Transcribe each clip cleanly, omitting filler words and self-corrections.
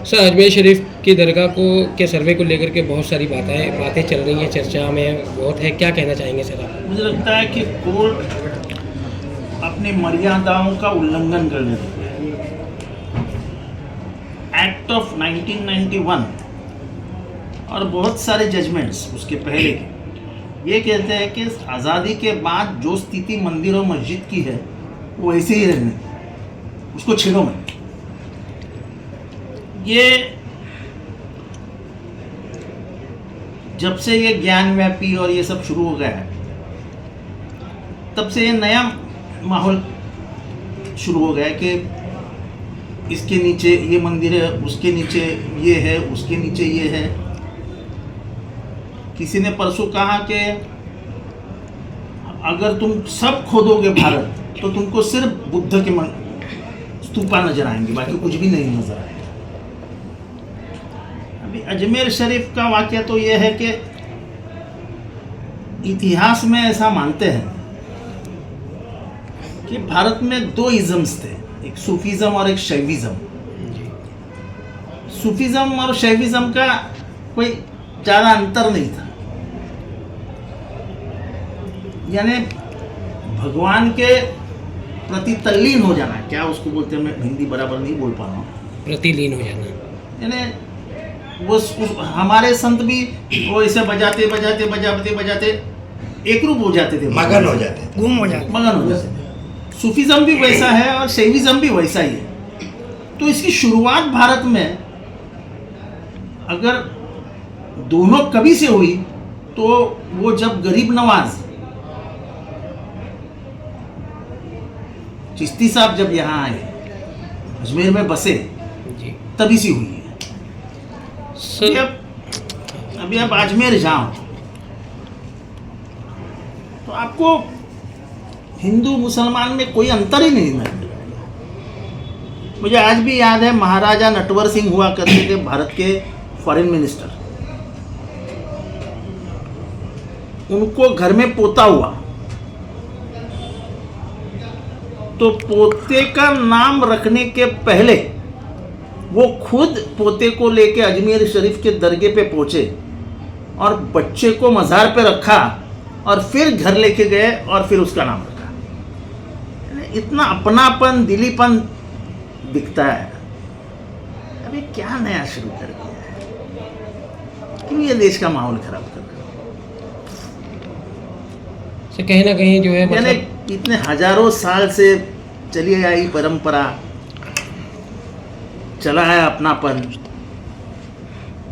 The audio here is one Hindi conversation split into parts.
सर, अजमेर शरीफ की दरगाह को के सर्वे को लेकर के बहुत सारी बातें चल रही हैं, चर्चा में बहुत है, क्या कहना चाहेंगे सर आप? मुझे लगता है कि कोर्ट अपनी मर्यादाओं का उल्लंघन कर रही है। एक्ट ऑफ 1991 और बहुत सारे जजमेंट्स उसके पहले के ये कहते हैं कि आज़ादी के बाद जो स्थिति मंदिर और मस्जिद की है वो ऐसे ही रहने, उसको छेड़ो मत। ये जब से ये ज्ञान व्यापी और ये सब शुरू हो गया है तब से ये नया माहौल शुरू हो गया है कि इसके नीचे ये मंदिर है, उसके नीचे ये है, उसके नीचे ये है। किसी ने परसों कहा कि अगर तुम सब खोदोगे भारत तो तुमको सिर्फ बुद्ध के स्तूपा नजर आएंगे, बाकी कुछ भी नहीं नजर आएगा। अभी अजमेर शरीफ का वाकया तो यह है कि इतिहास में ऐसा मानते हैं कि भारत में दो इज़म्स थे, एक सूफीज़म और एक शैविज़म। सूफीज़म और शैविज़म का कोई ज़्यादा अंतर नहीं था, यानी भगवान के प्रति तल्लीन हो जाना, क्या उसको बोलते हैं, मैं हिंदी बराबर नहीं बोल पा रहा हूँ, प्रतिलीन हो जाना, यानी वो हमारे संत भी वो इसे बजाते बजाते बजाते बजाते एक रूप हो जाते थे, मगन हो जाते थे, गुम हो जाते, मगन हो जाते थे। सूफीज़म भी वैसा है और शैविज़म भी वैसा ही है। तो इसकी शुरुआत भारत में अगर दोनों कभी से हुई तो वो जब गरीब नवाज चिश्ती साहब जब यहाँ आए, अजमेर में बसे, तभी से हुई है। सर, अभी आप अजमेर जाओ तो आपको हिंदू मुसलमान में कोई अंतर ही नहीं है। मुझे आज भी याद है, महाराजा नटवर सिंह हुआ करते थे भारत के फॉरेन मिनिस्टर। उनको घर में पोता हुआ तो पोते का नाम रखने के पहले वो खुद पोते को लेके अजमेर शरीफ के दरगाह पे पहुंचे और बच्चे को मज़ार पे रखा और फिर घर लेके गए और फिर उसका नाम रखा। इतना अपनापन, दिलीपन दिखता है। अभी क्या नया शुरू कर दिया है, क्यों ये देश का माहौल खराब कर रहा है? कहीं ना कहीं जो है मतलब इतने हजारों साल से चली आई परंपरा, चला है अपनापन,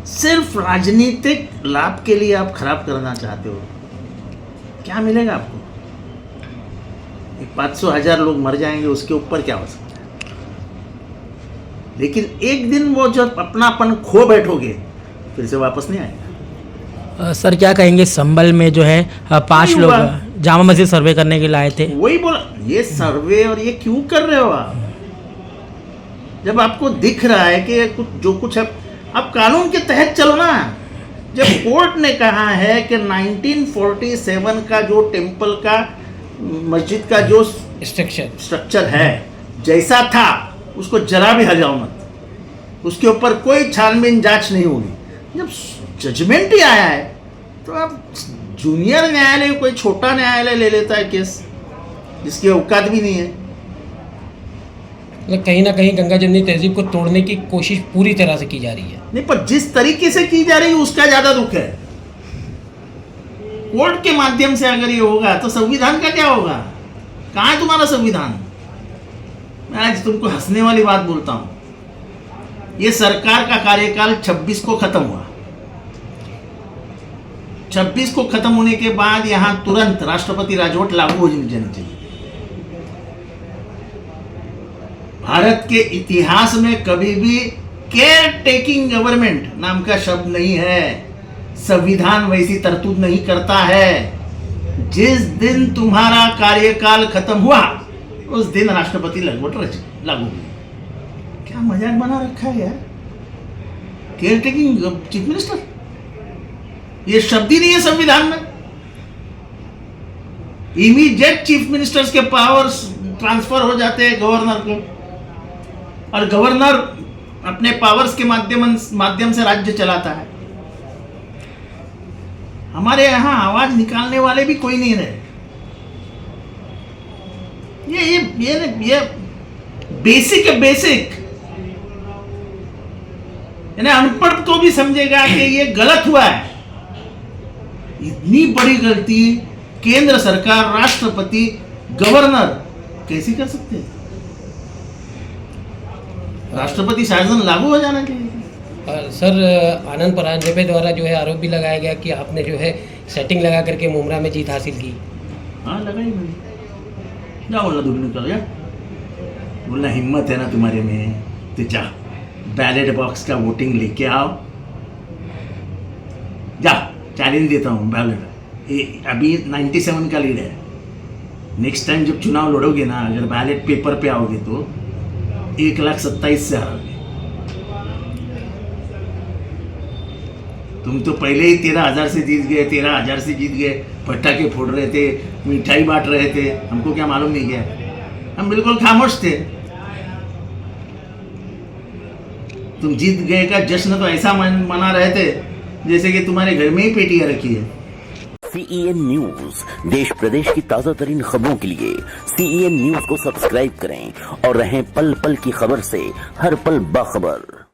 सिर्फ राजनीतिक लाभ के लिए आप खराब करना चाहते हो। क्या मिलेगा आपको? 500,000 लोग मर जाएंगे, उसके ऊपर क्या हो सकता है? लेकिन एक दिन वो जब अपनापन खो बैठोगे फिर से वापस नहीं आएगा। सर, क्या कहेंगे, संभल में जो है 5 लोग जामा मस्जिद सर्वे करने के लिए आए थे? वही बोला, ये सर्वे और ये क्यों कर रहे हो आप? जब आपको दिख रहा है कि कुछ जो कुछ है, आप कानून के तहत चलो ना। जब कोर्ट ने कहा है कि 1947 का जो टेम्पल का, मस्जिद का जो स्ट्रक्चर है जैसा था उसको जरा भी हटाओ मत, उसके ऊपर कोई छानबीन जांच नहीं होगी। जब जजमेंट ही आया है तो अब जूनियर न्यायालय कोई छोटा न्यायालय ले लेता है केस, जिसकी औकात भी नहीं है। मतलब कहीं ना कहीं गंगा जमनी तहजीब को तोड़ने की कोशिश पूरी तरह से की जा रही है। नहीं, पर जिस तरीके से की जा रही है उसका ज्यादा दुख है। कोर्ट के माध्यम से अगर ये होगा तो संविधान का क्या होगा? कहाँ है तुम्हारा संविधान? मैं आज तुमको हंसने वाली बात बोलता हूँ, ये सरकार का कार्यकाल 26 को खत्म हुआ। 26 को खत्म होने के बाद यहाँ तुरंत राष्ट्रपति राजवट लागू हो जानी चाहिए। भारत के इतिहास में कभी भी केयर टेकिंग गवर्नमेंट नाम का शब्द नहीं है। संविधान वैसी तरतूद नहीं करता है। जिस दिन तुम्हारा कार्यकाल खत्म हुआ उस दिन राष्ट्रपति लागू हुई। क्या मजाक बना रखा है यार, केयर टेकिंग चीफ मिनिस्टर, ये शब्द ही नहीं है संविधान में। इमीडिएट चीफ मिनिस्टर्स के पावर्स ट्रांसफर हो जाते हैं गवर्नर को, और गवर्नर अपने पावर्स के माध्यम से राज्य चलाता है। हमारे यहाँ आवाज निकालने वाले भी कोई नहीं रहे। ये बेसिक है, बेसिक। यानी अनपढ़ तो भी समझेगा कि ये गलत हुआ है। इतनी बड़ी गलती केंद्र सरकार, राष्ट्रपति, गवर्नर कैसे कर सकते हैं? राष्ट्रपति शासन लागू हो जाना चाहिए। सर, आनंद परांजपे द्वारा जो है आरोप भी लगाया गया कि आपने जो है सेटिंग लगा करके मुमरा में जीत हासिल की। हाँ, लगाई मैंने। जा बोलना, दूर निकल जा। बोलना हिम्मत है ना तुम्हारे में तो जा बैलेट बॉक्स का वोटिंग लेके आओ। जा, चैलेंज देता हूँ बैलेट। अभी 97 का लीड है। नेक्स्ट टाइम जब चुनाव लड़ोगे ना, अगर बैलेट पेपर पे आओगे तो 1,27,000 से हारोगे। तुम तो पहले ही 13,000 से जीत गए, 13,000 से जीत गए, पटाखे फोड़ रहे थे, मिठाई बांट रहे थे। हमको क्या मालूम नहीं गया? हम बिल्कुल खामोश थे। तुम जीत गए का जश्न तो ऐसा मना रहे थे जैसे कि तुम्हारे घर में ही पेटियां रखी है। CEN न्यूज, देश प्रदेश की ताजा तरीन खबरों के लिए CEN न्यूज को सब्सक्राइब करें और रहें पल पल की खबर से हर पल बाखबर।